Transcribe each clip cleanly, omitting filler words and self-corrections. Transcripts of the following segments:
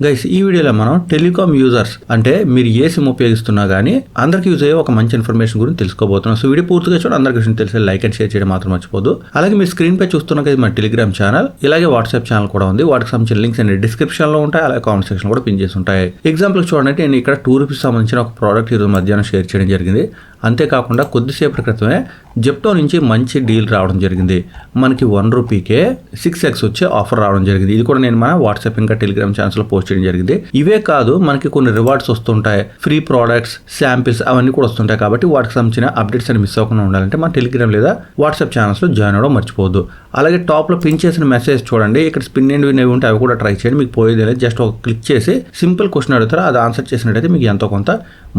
Guys ఈ వీడియోలో మనం టెలికాం యూజర్స్ అంటే మీరు ఏ సిమ్ ఉపయోగిస్తున్నా కానీ అందరికి యూజ్ అయ్యే ఒక మంచి ఇన్ఫర్మేషన్ గురించి తెలుసుకోబోతున్నాం. సో వీడియో పూర్తిగా చూడండి, అందరికీ విషయం తెలిసే లైక్ అండ్ షేర్ చేయడం మాత్రం మర్చిపోదు. అలాగే మీ స్క్రీన్ పై చూస్తున్న మన టెలిగ్రామ్ ఛానల్, ఇలాగే వాట్సాప్ ఛానల్ కూడా ఉంది. వాటికి సంబంధించిన లింక్స్ అన్ని డిస్క్రిప్షన్ లో ఉంటాయి, అలాగే కామెంట్ సెక్షన్ కూడా పిన్ చేసి ఉంటాయి. ఎగ్జాంపుల్ చూడండి, నేను ఇక్కడ ₹2 సంబంధించిన ఒక ప్రోడక్ట్ ఈరోజు మధ్యాహ్నం షేర్ చేయడం జరిగింది. అంతేకాకుండా కొద్దిసేపటి క్రితమే జెప్టో నుంచి మంచి డీల్ రావడం జరిగింది. మనకి ₹1కే 6x వచ్చే ఆఫర్ రావడం జరిగింది. ఇది కూడా నేను మన వాట్సాప్ ఇంకా టెలిగ్రామ్ ఛానల్స్ లో పోస్ట్ చేయడం జరిగింది. ఇవే కాదు, మనకి కొన్ని రివార్డ్స్ వస్తుంటాయి, ఫ్రీ ప్రోడక్ట్స్, శాంపిల్స్ అవన్నీ కూడా వస్తుంటాయి. కాబట్టి వాటికి సంబంధించిన అప్డేట్స్ అని మిస్ అవ్వకుండా ఉండాలంటే మన టెలిగ్రామ్ లేదా వాట్సాప్ ఛానల్స్ లో జాయిన్ అవ్వడం మర్చిపోవద్దు. అలాగే టాప్ లో పిన్ చేసిన మెసేజ్ చూడండి, ఇక్కడ స్పిన్ అండ్ విన్ ఉంటే అవి కూడా ట్రై చేయండి. మీకు పోయేది లేదు, జస్ట్ ఒక క్లిక్ చేసి సింపుల్ క్వశ్చన్ అడుగుతారు, అది ఆన్సర్ చేసినట్టయితే మీకు ఎంతో కొంత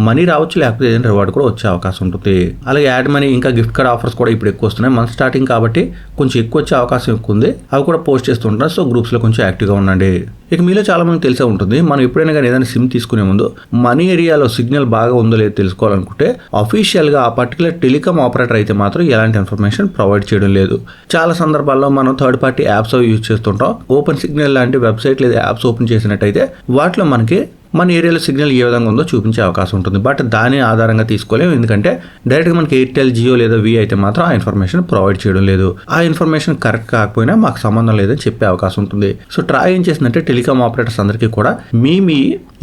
మనీ రావచ్చు, లేకపోతే ఏదైనా రివార్డ్ కూడా వచ్చే అవకాశం ఉంటుంది. అలాగే యాడ్ మనీ ఇంకా గిఫ్ట్ కార్డ్ ఆఫర్స్ కూడా ఇప్పుడు ఎక్కువ వస్తున్నాయి. మంత్ స్టార్టింగ్ కాబట్టి కొంచెం ఎక్కువ వచ్చే అవకాశం ఎక్కువ ఉంది. అవి కూడా పోస్ట్ చేస్తుంటారు. సో గ్రూప్స్ లో కొంచెం యాక్టివ్గా ఉండండి. ఇక మీలో చాలా మంది తెలిసే ఉంటుంది, మనం ఎప్పుడైనా కానీ ఏదైనా సిమ్ తీసుకునే ముందు మన ఏరియాలో సిగ్నల్ బాగా ఉందో లేదో తెలుసుకోవాలనుకుంటే అఫీషియల్ గా ఆ పర్టికులర్ టెలికాం ఆపరేటర్ అయితే మాత్రం ఎలాంటి ఇన్ఫర్మేషన్ ప్రొవైడ్ చేయడం లేదు. చాలా సందర్భాల్లో మనం థర్డ్ పార్టీ యాప్స్ యూజ్ చేస్తుంటాం. ఓపెన్ సిగ్నల్ లాంటి వెబ్సైట్ లేదా యాప్స్ ఓపెన్ చేసినట్టయితే వాటిలో మనకి మన ఏరియాలో సిగ్నల్ ఏ విధంగా ఉందో చూపించే అవకాశం ఉంటుంది. బట్ దాని ఆధారంగా తీసుకోలేము, ఎందుకంటే డైరెక్ట్గా మనకి ఎయిర్టెల్, జియో లేదా వి అయితే మాత్రం ఆ ఇన్ఫర్మేషన్ ప్రొవైడ్ చేయడం లేదు. ఆ ఇన్ఫర్మేషన్ కరెక్ట్ కాకపోయినా మాకు సంబంధం లేదని చెప్పే అవకాశం ఉంటుంది. సో ట్రై ఏం చేసిందంటే టెలికాం ఆపరేటర్స్ అందరికీ కూడా మీ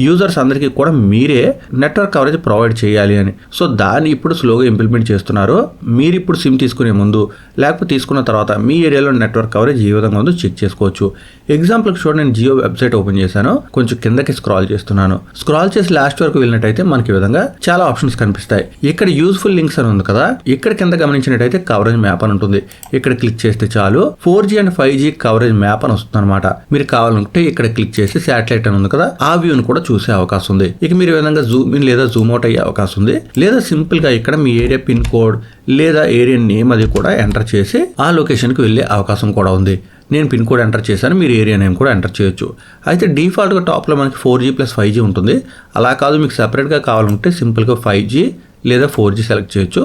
యూజర్స్ అందరికీ కూడా మీరే నెట్వర్క్ కవరేజ్ ప్రొవైడ్ చేయాలి అని. సో దాన్ని ఇప్పుడు స్లోగా ఇంప్లిమెంట్ చేస్తున్నారు. మీరు ఇప్పుడు సిమ్ తీసుకునే ముందు లేకపోతే తీసుకున్న తర్వాత మీ ఏరియాలో నెట్వర్క్ కవరేజ్ ఏ విధంగా ఉందో చెక్ చేసుకోవచ్చు. ఎగ్జాంపుల్కి చూడండి, నేను జియో వెబ్సైట్ ఓపెన్ చేశాను, కొంచెం కిందకి స్క్రాల్ చేస్తున్నాను. స్క్రాల్ చేసి లాస్ట్ వరకు వెళ్ళినట్టయితే మనకి విధంగా చాలా ఆప్షన్స్ కనిపిస్తాయి. ఇక్కడ యూజ్ఫుల్ లింక్స్ అని ఉంది కదా, ఇక్కడ కింద గమనించినట్టయితే కవరేజ్ మ్యాప్ అని ఉంటుంది. ఇక్కడ క్లిక్ చేస్తే చాలు 4G and 5G coverage map అని వస్తుంది అనమాట. మీరు కావాలంటే ఇక్కడ క్లిక్ చేసి శాటిలైట్ అని ఉంది కదా, ఆ వ్యూని కూడా చూసే అవకాశం ఉంది. ఇక మీరు ఈ విధంగా జూమ్ ఇన్ లేదా జూమ్ అవుట్ అయ్యే అవకాశం ఉంది. లేదా సింపుల్ గా ఇక్కడ మీ ఏరియా పిన్ కోడ్ లేదా ఏరియా నేమ్ అది కూడా ఎంటర్ చేసి ఆ లొకేషన్ కి వెళ్ళే అవకాశం కూడా ఉంది. నేను పిన్ కోడ్ ఎంటర్ చేశాను, మీరు ఏరియా నేమ్ కూడా ఎంటర్ చేయొచ్చు. అయితే డిఫాల్ట్గా టాప్లో మనకి 4G + 5G ఉంటుంది. అలా కాదు, మీకు సెపరేట్గా కావాలంటే సింపుల్గా 5G లేదా 4G సెలెక్ట్ చేయొచ్చు.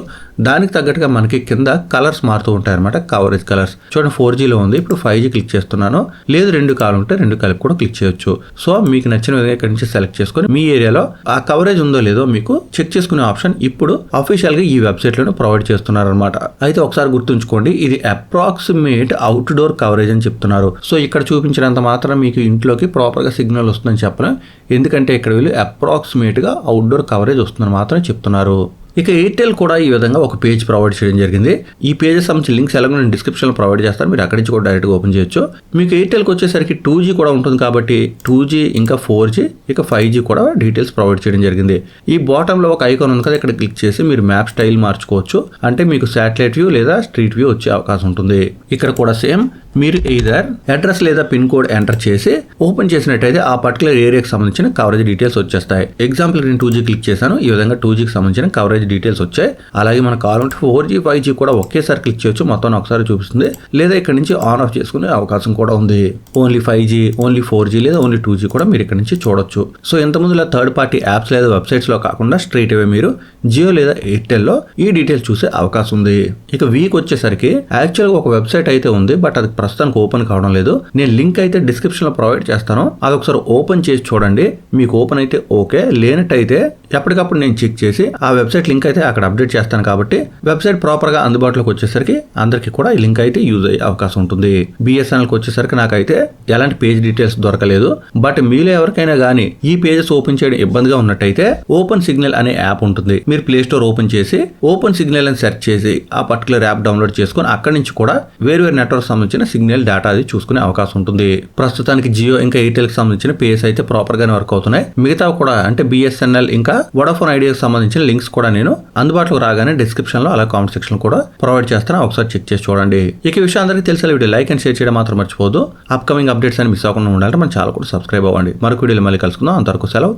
దానికి తగ్గట్టుగా మనకి కింద కలర్స్ మారుతూ ఉంటాయి అనమాట, కవరేజ్ కలర్స్. చూడండి 4Gలో ఉంది, ఇప్పుడు 5G క్లిక్ చేస్తున్నాను. లేదు 2 కావాలంటే 2 కలిపి కూడా క్లిక్ చేయొచ్చు. సో మీకు నచ్చిన విధంగా ఇక్కడ నుంచి సెలెక్ట్ చేసుకొని మీ ఏరియాలో ఆ కవరేజ్ ఉందో లేదో మీకు చెక్ చేసుకునే ఆప్షన్ ఇప్పుడు అఫీషియల్ గా ఈ వెబ్సైట్ లోనే ప్రొవైడ్ చేస్తున్నారు అనమాట. అయితే ఒకసారి గుర్తుంచుకోండి, ఇది అప్రాక్సిమేట్ అవుట్డోర్ కవరేజ్ అని చెప్తున్నారు. సో ఇక్కడ చూపించినంత మాత్రం మీకు ఇంట్లోకి ప్రాపర్ గా సిగ్నల్ వస్తుందని చెప్పలేం, ఎందుకంటే ఇక్కడ వీళ్ళు అప్రాక్సిమేట్ గా అవుట్డోర్ కవరేజ్ వస్తుందని మాత్రమే చెప్తున్నారు. ఇక ఎయిర్టెల్ కూడా ఈ విధంగా ఒక పేజ్ ప్రొవైడ్ చేయడం జరిగింది. ఈ పేజెస్ సంబంధించి లింక్స్ ఎలాగో నేను డిస్క్రిప్షన్లో ప్రొవైడ్ చేస్తాను, మీరు అక్కడి నుంచి కూడా డైరెక్ట్గా ఓపెన్ చేయొచ్చు. మీకు ఎయిర్టెల్కి వచ్చేసరికి 2G కూడా ఉంటుంది కాబట్టి 2G ఇంకా 4G ఇక 5G కూడా డీటెయిల్స్ ప్రొవైడ్ చేయడం జరిగింది. ఈ బాటంలో ఒక ఐకాన్ ఉంది కదా, ఇక్కడ క్లిక్ చేసి మీరు మ్యాప్ స్టైల్ మార్చుకోవచ్చు. అంటే మీకు శాటిలైట్ వ్యూ లేదా స్ట్రీట్ వ్యూ వచ్చే అవకాశం ఉంటుంది. ఇక్కడ కూడా సేమ్, మీరు ఎయిదర్ అడ్రస్ లేదా పిన్ కోడ్ ఎంటర్ చేసి ఓపెన్ చేసినట్టయితే ఆ పర్టికులర్ ఏరియాకి సంబంధించిన కవరేజ్ డీటెయిల్స్ వచ్చేస్తాయి. ఎగ్జాంపుల్ నేను 2G క్లిక్ చేశాను, ఈ విధంగా 2Gకి సంబంధించిన కవరేజ్ డీటెయిల్స్ వచ్చాయి. అలాగే మనకు కావాలంటే 4G 5G కూడా ఒకేసారి క్లిక్ చేయొచ్చు, మొత్తం ఒకసారి చూపిస్తుంది. లేదా ఇక్కడ నుంచి ఆన్ ఆఫ్ చేసుకునే అవకాశం కూడా ఉంది. ఓన్లీ 5G, ఓన్లీ 4G లేదా ఓన్లీ 2G కూడా మీరు ఇక్కడ నుంచి చూడొచ్చు. సో ఇంతకుముందు థర్డ్ పార్టీ యాప్స్ లేదా వెబ్సైట్స్ లో కాకుండా స్ట్రైట్ అవే మీరు జియో లేదా ఎయిర్టెల్ లో ఈ డీటెయిల్స్ చూసే అవకాశం ఉంది. ఇక వీక్ వచ్చేసరికి యాక్చువల్గా ఒక వెబ్సైట్ అయితే ఉంది, బట్ అది ప్రస్తుతానికి ఓపెన్ కావడం లేదు. నేను లింక్ అయితే డిస్క్రిప్షన్ లో ప్రొవైడ్ చేస్తాను, అది ఒకసారి ఓపెన్ చేసి చూడండి. మీకు ఓపెన్ అయితే ఓకే, లేనట్టయితే ఎప్పటికప్పుడు నేను చెక్ చేసి ఆ వెబ్సైట్ లింక్ అయితే అక్కడ అప్డేట్ చేస్తాను. కాబట్టి వెబ్సైట్ ప్రాపర్ గా అందుబాటులోకి వచ్చేసరికి అందరికీ కూడా ఈ లింక్ అయితే యూజ్ అయ్యే అవకాశం ఉంటుంది. BSNL కి వచ్చేసరికి నాకైతే ఎలాంటి పేజ్ డీటెయిల్స్ దొరకలేదు. బట్ మీలో ఎవరికైనా కానీ ఈ పేజెస్ ఓపెన్ చేయడం ఇబ్బందిగా ఉన్నట్టయితే ఓపెన్ సిగ్నల్ అనే యాప్ ఉంటుంది. మీరు ప్లే స్టోర్ ఓపెన్ చేసి ఓపెన్ సిగ్నల్ అని సెర్చ్ చేసి ఆ పర్టికులర్ యాప్ డౌన్లోడ్ చేసుకొని అక్కడి నుంచి కూడా వేరు నెట్వర్క్ సంబంధించిన సిగ్నల్ డేటా అది చూసుకునే అవకాశం ఉంటుంది. ప్రస్తుతానికి జియో ఇంకా ఎయిర్టెల్ కి సంబంధించిన పేజెస్ అయితే ప్రాపర్ గానే వర్క్ అవుతున్నాయి. మిగతా కూడా అంటే BSNL ఇంకా వోడాఫోన్ ఐడియాకి సంబంధించిన లింక్స్ కూడా నేను అందుబాటులో రాగానే డిస్క్రిప్షన్ లో అలా కామెంట్ సెక్షన్ కూడా ప్రొవైడ్ చేస్తాను, ఒకసారి చెక్ చేసి చూడండి. ఇక ఈ విషయం అందరికీ తెలిసే వీడియో లైక్ అండ్ షేర్ చేయడం మాత్రం మర్చిపోదు. అప్కమింగ్ అప్డేట్స్ అని మిస్ అవ్వకుండా ఉండాలంటే మన ఛానల్ కూడా సబ్స్క్రైబ్ అవ్వండి. మరొక వీడియోలో మళ్ళీ కలుసుకుందాం. అంతవరకు సెలవు.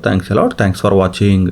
Thanks for watching.